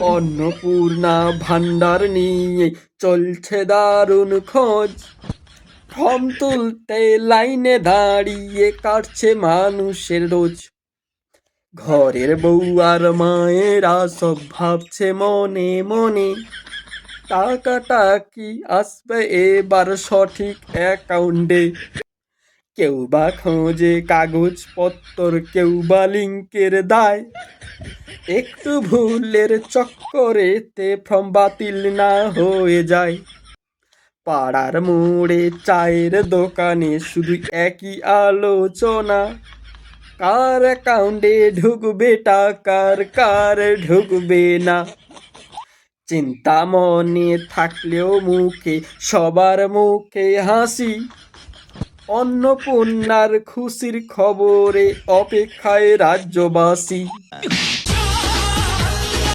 অন্নপূর্ণা ভান্ডার নিয়ে চলছে দারুণ খোঁজ। ফর্ম তুলতে লাইনে দাঁড়িয়ে কাটছে মানুষের রোজ। ঘরের বউ আর মায়েরা সব ভাবছে মনে মনে, টাকাটা কি আসবে এবার সঠিক অ্যাকাউন্টে। কেউ বা খোঁজে কাগজপত্র, কেউ বা লিঙ্কের দায়। একটু ভুলের চক্করেতে ফর্ম বাতিল না হয়ে যায়। পাড়ার মোড়ে চায়ের দোকানে শুধু একই আলোচনা, কার অ্যাকাউন্টে ঢুকবে টাকার, কার ঢুকবে না। চিন্তা মনে থাকলেও মুখে সবার মুখে হাসি। অন্নপূর্ণার খুশির খবরে অপেক্ষায় রাজ্যবাসী।